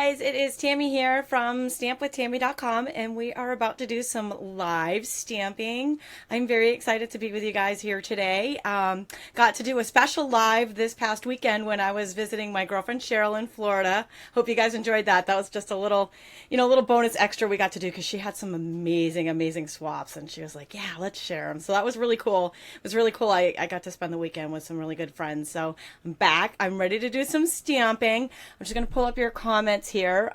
guys, it is Tami here from stampwithtami.com, and we are about to do some live stamping. I'm very excited to be with you guys here today. Got to do a special live this past weekend when I was visiting my girlfriend Cheryl in Florida. Hope you guys enjoyed that. That was just a little, little bonus extra we got to do because she had some amazing swaps, and she was like, yeah, let's share them. So that was really cool. It was really cool. I got to spend the weekend with some really good friends. So I'm back. I'm ready to do some stamping. I'm just going to pull up your comments here.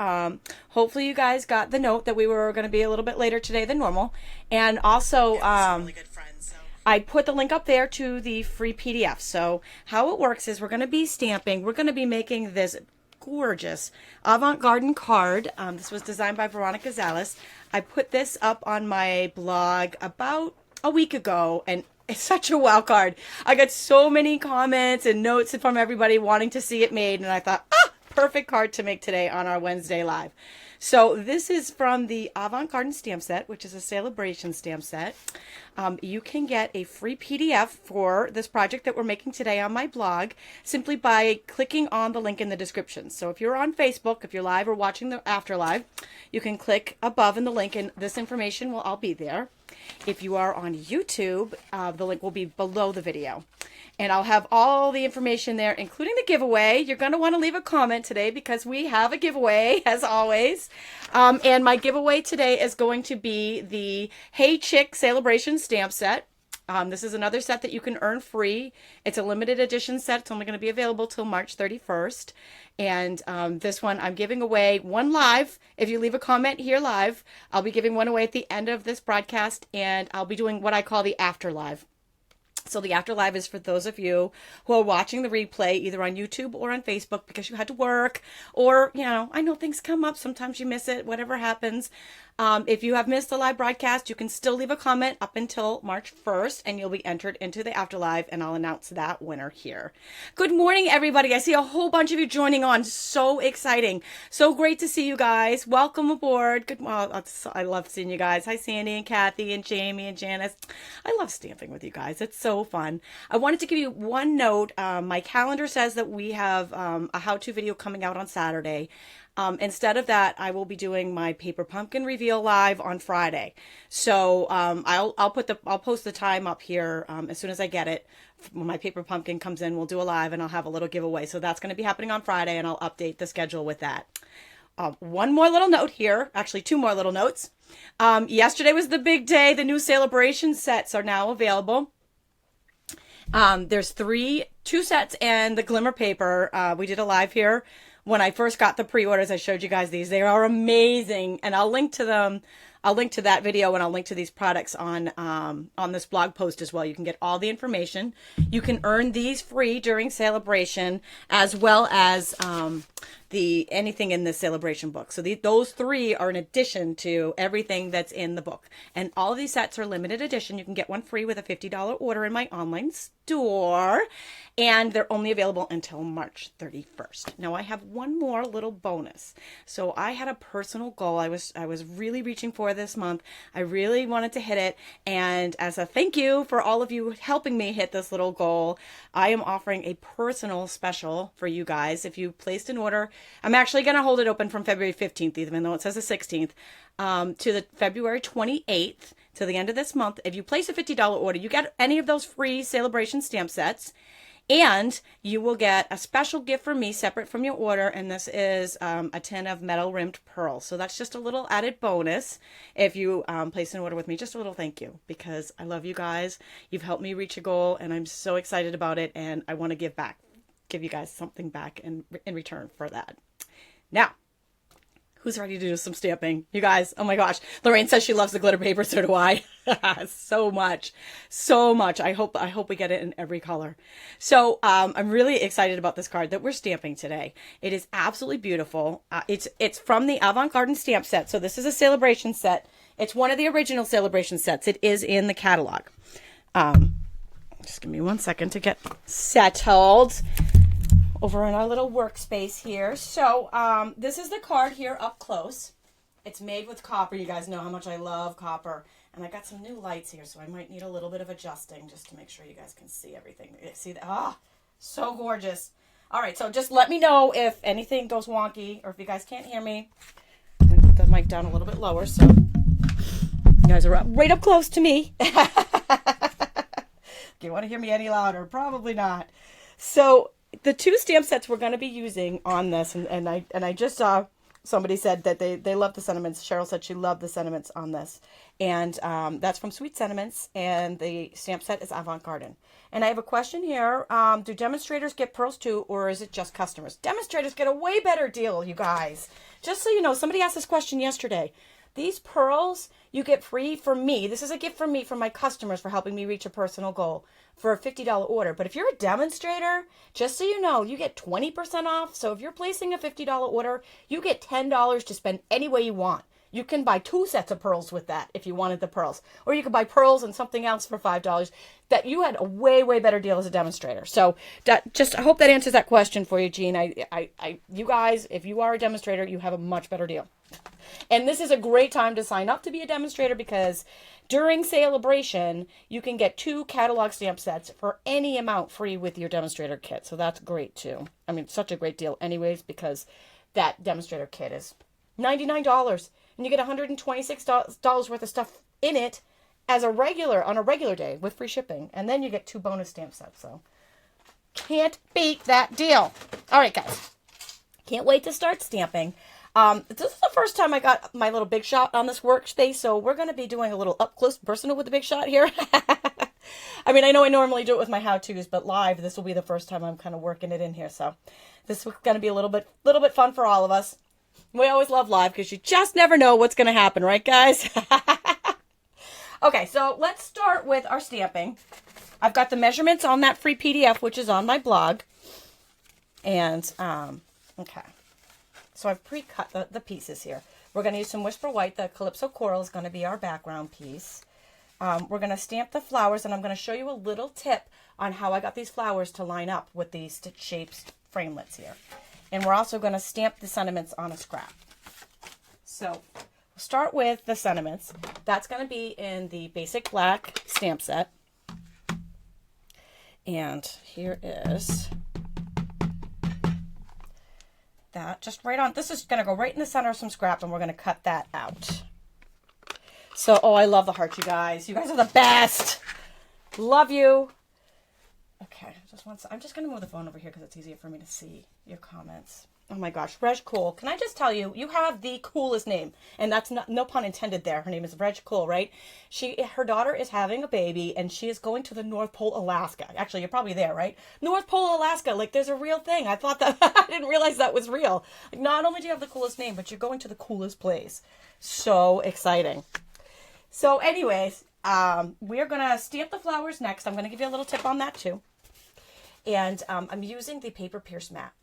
Hopefully you guys got the note that we were going to be a little bit later today than normal. And also, I put the link up there to the free PDF. So how it works is we're going to be stamping. We're going to be making this gorgeous Avant Garden card. This was designed by Veronica Zalis. I put this up on my blog about a week ago, and it's such a wow card. I got so many comments and notes from everybody wanting to see it made, and I thought, perfect card to make today on our Wednesday live. So this is from the Avant Garden stamp set, which is a Sale-a-bration stamp set. You can get a free PDF for this project that we're making today on my blog simply by clicking on the link in the description. So if you're on Facebook, if you're live or watching the after live, you can click above in the link and this information will all be there. If you are on YouTube, the link will be below the video. And I'll have all the information there, including the giveaway. You're going to want to leave a comment today because we have a giveaway, as always. And my giveaway today is going to be the Hey Chick Sale-a-bration stamp set. This is another set that you can earn free. It's a limited edition set. It's only going to be available till March 31st. And this one I'm giving away one live. If you leave a comment here live, I'll be giving one away at the end of this broadcast. And I'll be doing what I call the after live. So the after live is for those of you who are watching the replay either on YouTube or on Facebook because you had to work or, I know things come up. Sometimes you miss it, whatever happens. If you have missed the live broadcast, you can still leave a comment up until March 1st and you'll be entered into the afterlife and I'll announce that winner here. Good morning, everybody. I see a whole bunch of you joining on. So exciting. So great to see you guys. Welcome aboard. I love seeing you guys. Hi, Sandy and Kathy and Jamie and Janice. I love stamping with you guys. It's so fun. I wanted to give you one note. My calendar says that we have a how-to video coming out on Saturday. Instead of that, I will be doing my paper pumpkin reveal live on Friday. So I'll post the time up here as soon as I get it. When my paper pumpkin comes in, we'll do a live and I'll have a little giveaway. So that's going to be happening on Friday, and I'll update the schedule with that. One more little note here, actually two more little notes. Yesterday was the big day. The new Sale-a-bration sets are now available. There's two sets and the glimmer paper. We did a live here. When I first got the pre-orders, I showed you guys these. They are amazing, and I'll link to them. I'll link to that video, and I'll link to these products on this blog post as well. You can get all the information. You can earn these free during Sale-a-bration, as well as anything in the Sale-a-bration book. So those three are in addition to everything that's in the book. And all of these sets are limited edition. You can get one free with a $50 order in my online store. And they're only available until March 31st. Now I have one more little bonus. So I had a personal goal I was really reaching for this month. I really wanted to hit it. And as a thank you for all of you helping me hit this little goal, I am offering a personal special for you guys. If you placed an order, I'm actually going to hold it open from February 15th, even though it says the 16th, to the February 28th, to the end of this month. If you place a $50 order, you get any of those free Sale-a-bration stamp sets. And you will get a special gift from me separate from your order, and this is a tin of metal rimmed pearls. So that's just a little added bonus if you place an order with me. Just a little thank you because I love you guys. You've helped me reach a goal, and I'm so excited about it, and I want to give you guys something back in return for that. Now, who's ready to do some stamping? You guys, oh my gosh. Lorraine says she loves the glitter paper, so do I. So much. I hope we get it in every color. So I'm really excited about this card that we're stamping today. It is absolutely beautiful. It's from the Avant Garden stamp set. So this is a Sale-a-bration set. It's one of the original Sale-a-bration sets. It is in the catalog. Just give me 1 second to get settled over in our little workspace here. So this is the card here up close. It's made with copper. You guys know how much I love copper. And I got some new lights here, so I might need a little bit of adjusting just to make sure you guys can see everything. See that? Ah, so gorgeous. All right, so just let me know if anything goes wonky or if you guys can't hear me. I'm going to put the mic down a little bit lower so you guys are right up close to me. Do you want to hear me any louder? Probably not. So the two stamp sets we're going to be using on this, and I just saw somebody said that they love the sentiments. Cheryl said she loved the sentiments on this. And that's from Sweet Sentiments, and the stamp set is Avant Garden. And I have a question here. Do demonstrators get pearls too, or is it just customers? Demonstrators get a way better deal, you guys. Just so you know, somebody asked this question yesterday. These pearls you get free from me. This is a gift from me from my customers for helping me reach a personal goal for a $50 order. But if you're a demonstrator, just so you know, you get 20% off. So if you're placing a $50 order, you get $10 to spend any way you want. You can buy 2 sets of pearls with that if you wanted the pearls. Or you could buy pearls and something else for $5. That you had a way, way better deal as a demonstrator. So I hope that answers that question for you, Jean. You guys, if you are a demonstrator, you have a much better deal. And this is a great time to sign up to be a demonstrator because during Sale-a-bration, you can get 2 catalog stamp sets for any amount free with your demonstrator kit. So that's great too. I mean, such a great deal anyways because that demonstrator kit is $99. And you get $126 worth of stuff in it as on a regular day with free shipping. And then you get 2 bonus stamp sets. So can't beat that deal. All right, guys. Can't wait to start stamping. This is the first time I got my little Big Shot on this workspace, so we're going to be doing a little up-close personal with the Big Shot here. I mean, I know I normally do it with my how-tos, but live, this will be the first time I'm kind of working it in here, so this is going to be a little bit fun for all of us. We always love live because you just never know what's going to happen, right, guys? Okay, so let's start with our stamping. I've got the measurements on that free PDF, which is on my blog, and, okay. So I've pre-cut the pieces here. We're going to use some Whisper White. The Calypso Coral is going to be our background piece. We're going to stamp the flowers, and I'm going to show you a little tip on how I got these flowers to line up with the Stitched Shapes Framelits here. And we're also going to stamp the sentiments on a scrap. So we'll start with the sentiments. That's going to be in the basic black stamp set. And here is that just right on. This is going to go right in the center of some scrap, and we're going to cut that out. So, oh, I love the heart, you guys. You guys are the best. Love you. Okay, I'm just going to move the phone over here because it's easier for me to see your comments. Oh my gosh, Reg Cool. Can I just tell you, you have the coolest name, and that's no pun intended there. Her name is Reg Cool, right? Her daughter is having a baby, and she is going to the North Pole, Alaska. Actually, you're probably there, right? North Pole, Alaska. Like, there's a real thing. I thought that I didn't realize that was real. Like, not only do you have the coolest name, but you're going to the coolest place. So exciting. So, anyways, we are gonna stamp the flowers next. I'm gonna give you a little tip on that too. And I'm using the paper pierce mat.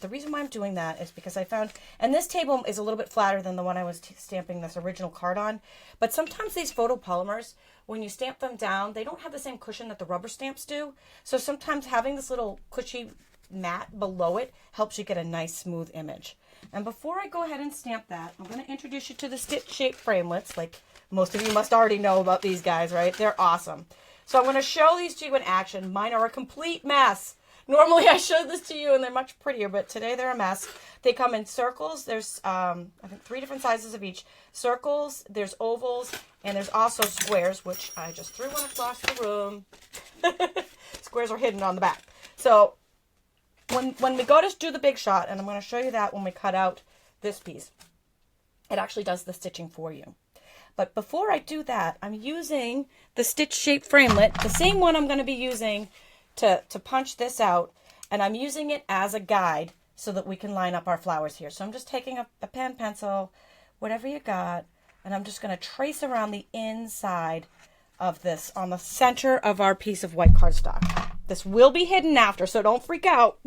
The reason why I'm doing that is because I found, and this table is a little bit flatter than the one I was stamping this original card on, but sometimes these photopolymers, when you stamp them down, they don't have the same cushion that the rubber stamps do. So sometimes having this little cushy mat below it helps you get a nice smooth image. And before I go ahead and stamp that, I'm going to introduce you to the Stitched Shapes Framelits. Like most of you must already know about these guys, right? They're awesome. So I'm going to show these to you in action. Mine are a complete mess. Normally I show this to you and they're much prettier, but today they're a mess. They come in circles. There's, I think 3 different sizes of each. Circles, there's ovals, and there's also squares, which I just threw one across the room. Squares are hidden on the back. So when we go to do the Big Shot, and I'm going to show you that when we cut out this piece, it actually does the stitching for you. But before I do that, I'm using the Stitched Shapes Framelit, the same one I'm going to be using to punch this out, and I'm using it as a guide so that we can line up our flowers here. So I'm just taking a pen, pencil, whatever you got, and I'm just going to trace around the inside of this on the center of our piece of white cardstock. This will be hidden after, so don't freak out.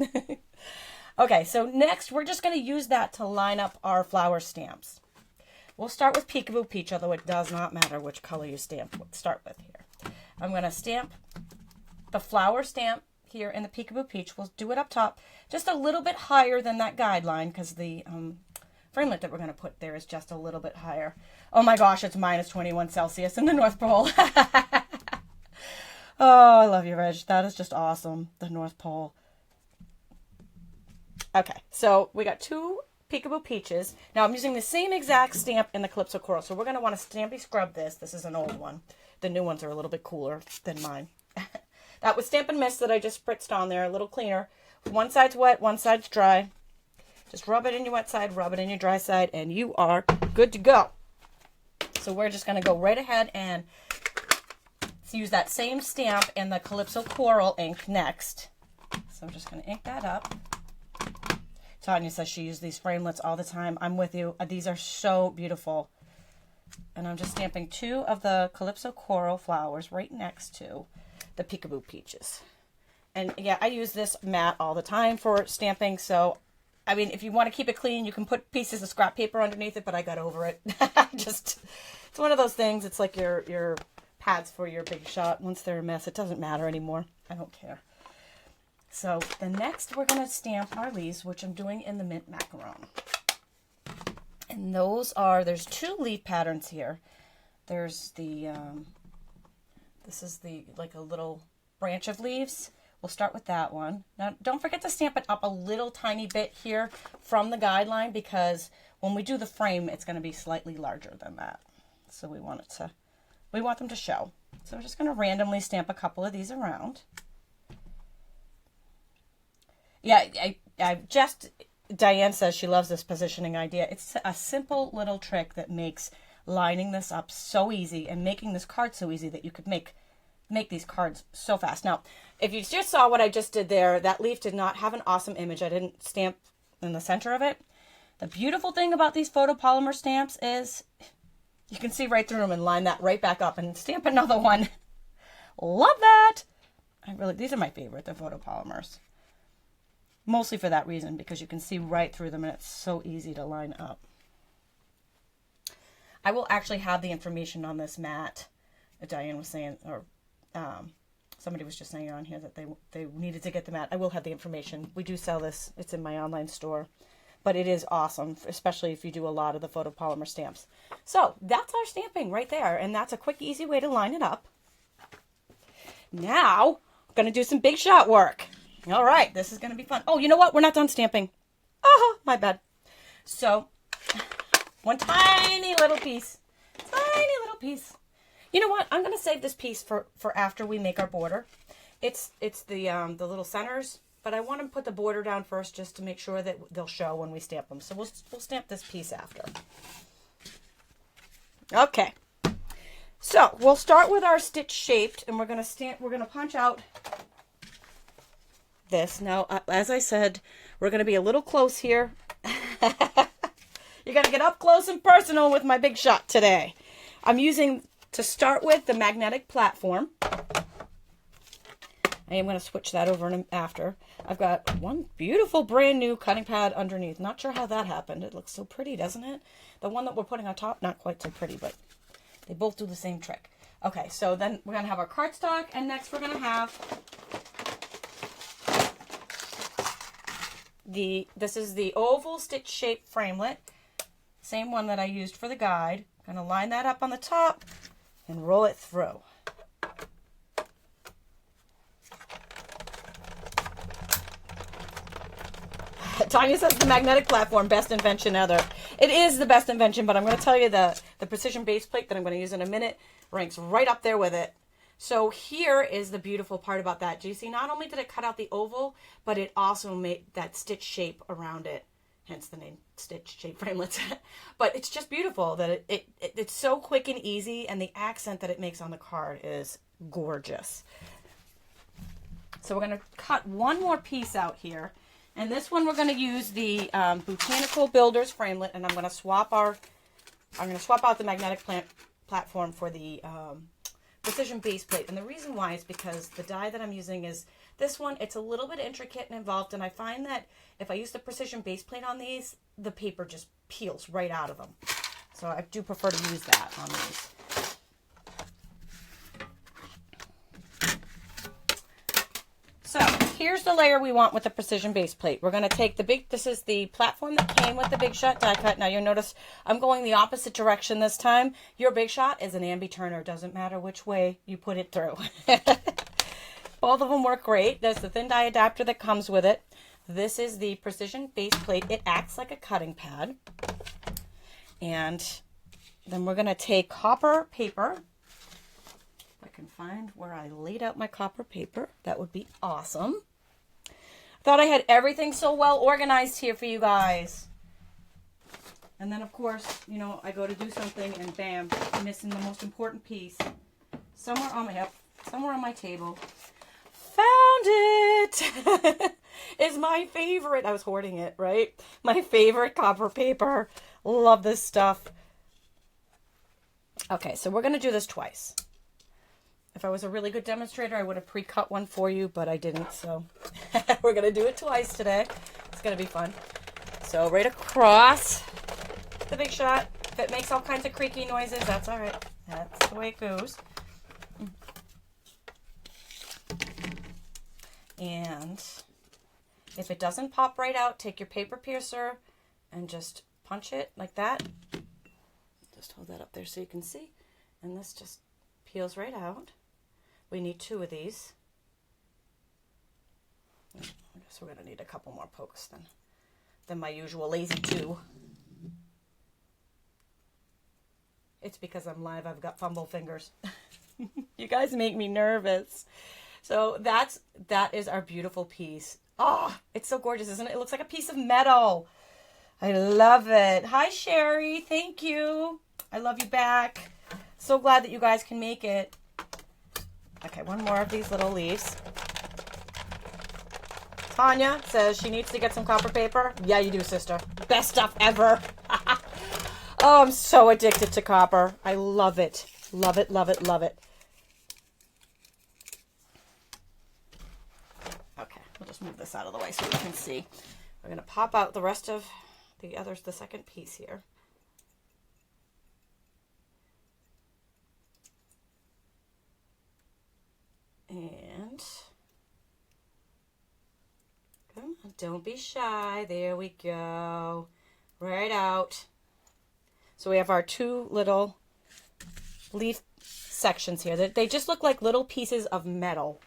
Okay, so next we're just going to use that to line up our flower stamps. We'll start with Peekaboo Peach, although it does not matter which color you start with here. I'm going to stamp the flower stamp here in the Peekaboo Peach. We'll do it up top just a little bit higher than that guideline because the framelit that we're going to put there is just a little bit higher. Oh my gosh, it's minus 21 Celsius in the North Pole. Oh, I love you, Reg. That is just awesome, the North Pole. Okay, so we got 2 Peekaboo Peaches. Now I'm using the same exact stamp in the Calypso Coral, so we're going to want to stampy scrub this. This is an old one. The new ones are a little bit cooler than mine. That was Stampin' Mist that I just spritzed on there, a little cleaner. One side's wet, one side's dry. Just rub it in your wet side, rub it in your dry side, and you are good to go. So we're just going to go right ahead and use that same stamp in the Calypso Coral ink next. So I'm just going to ink that up. Tanya says she uses these framelits all the time. I'm with you. These are so beautiful. And I'm just stamping 2 of the Calypso Coral flowers right next to the Peekaboo Peaches. And yeah, I use this mat all the time for stamping. So, I mean, if you want to keep it clean, you can put pieces of scrap paper underneath it, but I got over it. It's one of those things. It's like your pads for your big shot. Once they're a mess, it doesn't matter anymore. I don't care. So the next we're going to stamp our leaves, which I'm doing in the mint macaron. And those are, there's 2 leaf patterns here. There's the, this is the, like a little branch of leaves. We'll start with that one. Now, don't forget to stamp it up a little tiny bit here from the guideline, because when we do the frame, it's going to be slightly larger than that. So we want them to show. So we're just going to randomly stamp a couple of these around. Yeah, Diane says she loves this positioning idea. It's a simple little trick that makes lining this up so easy and making this card so easy that you could make these cards so fast. Now, if you just saw what I just did there, that leaf did not have an awesome image. I didn't stamp in the center of it. The beautiful thing about these photopolymer stamps is you can see right through them and line that right back up and stamp another one. Love that. These are my favorite, the photopolymers. Mostly for that reason, because you can see right through them and it's so easy to line up. I will actually have the information on this mat. Diane was saying, or somebody was just saying on here that they needed to get the mat. I will have the information. We do sell this. It's in my online store. But it is awesome, especially if you do a lot of the photopolymer stamps. So that's our stamping right there. And that's a quick, easy way to line it up. Now, I'm going to do some big shot work. All right, this is going to be fun. Oh, you know what? We're not done stamping. Oh, my bad. So, one tiny little piece. Tiny little piece. You know what? I'm going to save this piece for after we make our border. It's the little centers, but I want to put the border down first just to make sure that they'll show when we stamp them. So we'll stamp this piece after. Okay. So, we'll start with our stitch shaped, and we're going to punch out this. Now, as I said, we're going to be a little close here. You're going to get up close and personal with my big shot today. I'm using, to start with, the magnetic platform. I am going to switch that over after. I've got one beautiful brand new cutting pad underneath. Not sure how that happened. It looks so pretty, doesn't it? The one that we're putting on top, not quite so pretty, but they both do the same trick. Okay, so then we're going to have our cardstock, and next we're going to have this is the oval stitch shape framelit, same one that I used for the guide. I'm going to line that up on the top and roll it through. Tanya says the magnetic platform, best invention ever. It is the best invention, but I'm going to tell you the precision base plate that I'm going to use in a minute ranks right up there with it. So here is the beautiful part about that. Do you see, not only did it cut out the oval, but it also made that stitch shape around it, hence the name Stitched Shapes Framelits. But it's just beautiful that it's so quick and easy, and the accent that it makes on the card is gorgeous. So we're going to cut one more piece out here, and this one we're going to use the Botanical Builder's framelit, and I'm going to swap out the magnetic platform for the precision base plate. And the reason why is because the die that I'm using is this one. It's a little bit intricate and involved, and I find that if I use the precision base plate on these, the paper just peels right out of them. So I do prefer to use that on these. So here's the layer we want with the precision base plate. We're going to take this is the platform that came with the Big Shot die cut. Now you'll notice I'm going the opposite direction this time. Your Big Shot is an ambi-turner. Doesn't matter which way you put it through. Both of them work great. There's the thin die adapter that comes with it. This is the precision base plate. It acts like a cutting pad. And then we're going to take copper paper. If I can find where I laid out my copper paper, that would be awesome. Thought I had everything so well organized here for you guys. And then, of course, you know, I go to do something and bam, I'm missing the most important piece. Somewhere on my table. Found it! Is my favorite. I was hoarding it, right? My favorite copper paper. Love this stuff. Okay, so we're going to do this twice. If I was a really good demonstrator, I would have pre-cut one for you, but I didn't, so we're going to do it twice today. It's going to be fun. So right across the big shot. If it makes all kinds of creaky noises, that's all right. That's the way it goes. And if it doesn't pop right out, take your paper piercer and just punch it like that. Just hold that up there so you can see. And this just peels right out. We need 2 of these. I guess we're going to need a couple more pokes than my usual lazy 2. It's because I'm live. I've got fumble fingers. You guys make me nervous. So that is our beautiful piece. Oh, it's so gorgeous, isn't it? It looks like a piece of metal. I love it. Hi, Sherry. Thank you. I love you back. So glad that you guys can make it. Okay, one more of these little leaves. Tanya says she needs to get some copper paper. Yeah, you do, sister. Best stuff ever. Oh, I'm so addicted to copper. I love it. Love it, love it, love it. Okay, we'll just move this out of the way so you can see. We're going to pop out the rest of the second piece here. And come on, don't be shy. There we go. Right out. So we have our 2 little leaf sections here. They just look like little pieces of metal.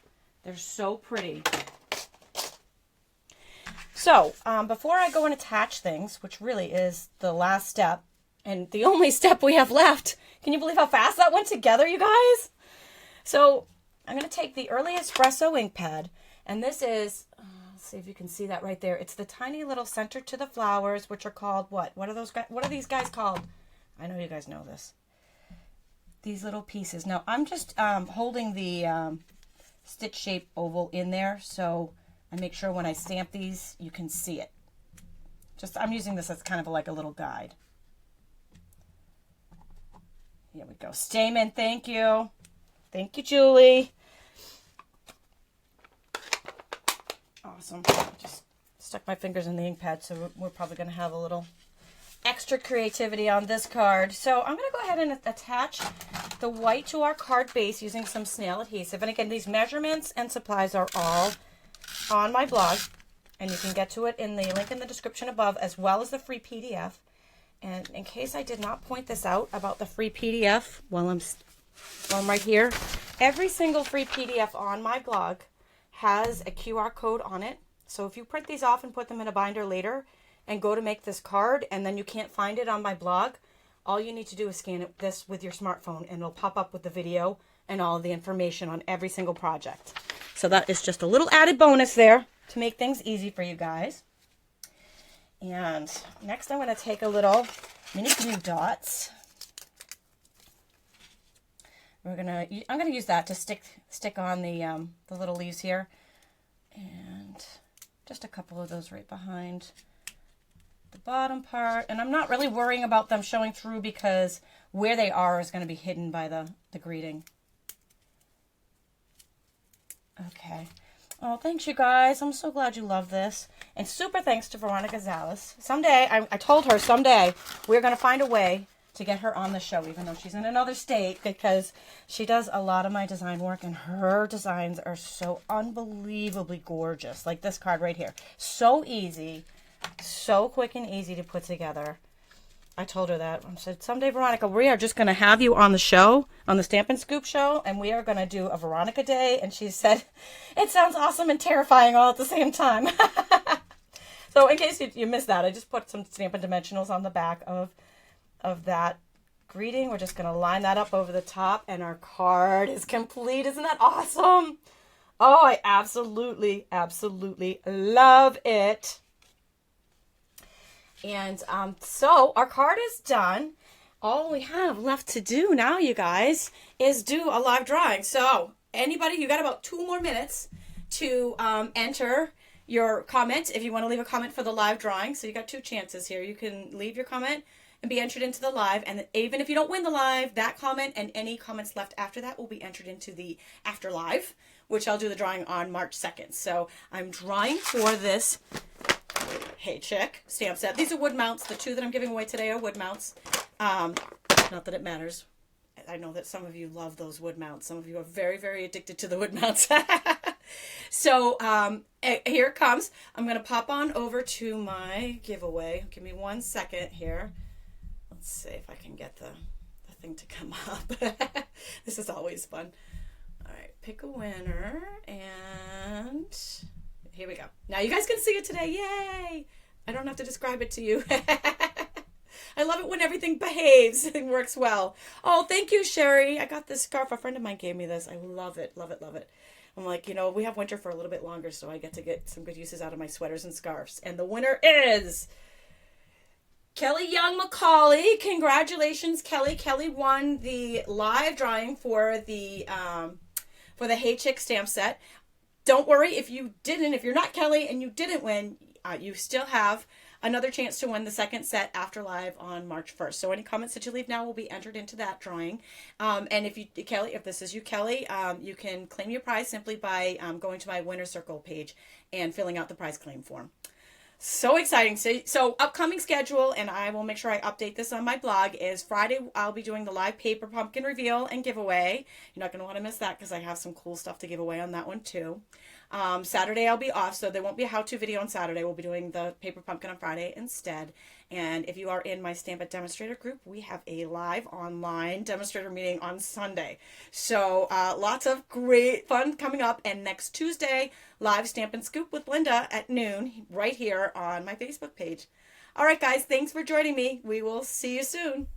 They're so pretty. So before I go and attach things, which really is the last step and the only step we have left, can you believe how fast that went together, you guys? So I'm going to take the Early Espresso ink pad, and this is, let's see if you can see that right there. It's the tiny little center to the flowers, which are called what? What are these guys called? I know you guys know this. These little pieces. Now I'm just holding the stitch shape oval in there, so I make sure when I stamp these, you can see it. I'm using this as kind of like a little guide. Here we go. Stamen, thank you. Thank you, Julie. Awesome. Just stuck my fingers in the ink pad, so we're probably going to have a little extra creativity on this card. So I'm going to go ahead and attach the white to our card base using some snail adhesive. And again, these measurements and supplies are all on my blog, and you can get to it in the link in the description above, as well as the free PDF. And in case I did not point this out about the free PDF while I'm right here, every single free PDF on my blog has a QR code on it. So if you print these off and put them in a binder later and go to make this card and then you can't find it on my blog, all you need to do is scan this with your smartphone and it'll pop up with the video and all of the information on every single project. So that is just a little added bonus there to make things easy for you guys. And next I'm going to take a little mini glue dots. I'm gonna use that to stick on the little leaves here, and just a couple of those right behind the bottom part. And I'm not really worrying about them showing through because where they are is going to be hidden by the greeting. Okay. Oh, thanks you guys. I'm so glad you love this. And super thanks to Veronica Zalis. Someday, I told her someday we're going to find a way to get her on the show, even though she's in another state, because she does a lot of my design work, and her designs are so unbelievably gorgeous. Like this card right here. So easy, so quick and easy to put together. I told her that. I said, someday, Veronica, we are just going to have you on the show, on the Stampin' Scoop show, and we are going to do a Veronica Day. And she said, it sounds awesome and terrifying all at the same time. So in case you missed that, I just put some Stampin' Dimensionals on the back of that greeting. We're just going to line that up over the top, and our card is complete. Isn't that awesome? Oh, I absolutely, absolutely love it. And so our card is done. All we have left to do now, you guys, is do a live drawing. So anybody, you got about 2 more minutes to enter your comment if you want to leave a comment for the live drawing. So you got 2 chances here. You can leave your comment and be entered into the live. And even if you don't win the live, that comment and any comments left after that will be entered into the after live, which I'll do the drawing on March 2nd. So I'm drawing for this Hey Chick stamp set. These are wood mounts. The 2 that I'm giving away today are wood mounts. Not that it matters. I know that some of you love those wood mounts. Some of you are very, very addicted to the wood mounts. So here it comes. I'm going to pop on over to my giveaway. Give me 1 second here. Let's see if I can get the thing to come up. This is always fun. All right, pick a winner, and here we go. Now you guys can see it today. Yay! I don't have to describe it to you. I love it when everything behaves and works well. Oh, thank you, Sherry. I got this scarf. A friend of mine gave me this. I love it, love it, love it. I'm like, you know, we have winter for a little bit longer, so I get to get some good uses out of my sweaters and scarves. And the winner is Kelly Young McCauley. Congratulations, Kelly. Kelly won the live drawing for the Hey Chick stamp set. Don't worry if you're not Kelly and you didn't win, you still have another chance to win the second set after live on March 1st. So any comments that you leave now will be entered into that drawing. And if this is you, Kelly, you can claim your prize simply by going to my Winner Circle page and filling out the prize claim form. So exciting. So upcoming schedule, and I will make sure I update this on my blog, is Friday I'll be doing the live paper pumpkin reveal and giveaway. You're not going to want to miss that because I have some cool stuff to give away on that one too. Saturday I'll be off, so there won't be a how-to video on Saturday. We'll be doing the paper pumpkin on Friday instead. And if you are in my Stampin' Demonstrator group, we have a live online demonstrator meeting on Sunday. So lots of great fun coming up. And next Tuesday, live Stampin' Scoop with Linda at noon right here on my Facebook page. All right, guys, thanks for joining me. We will see you soon.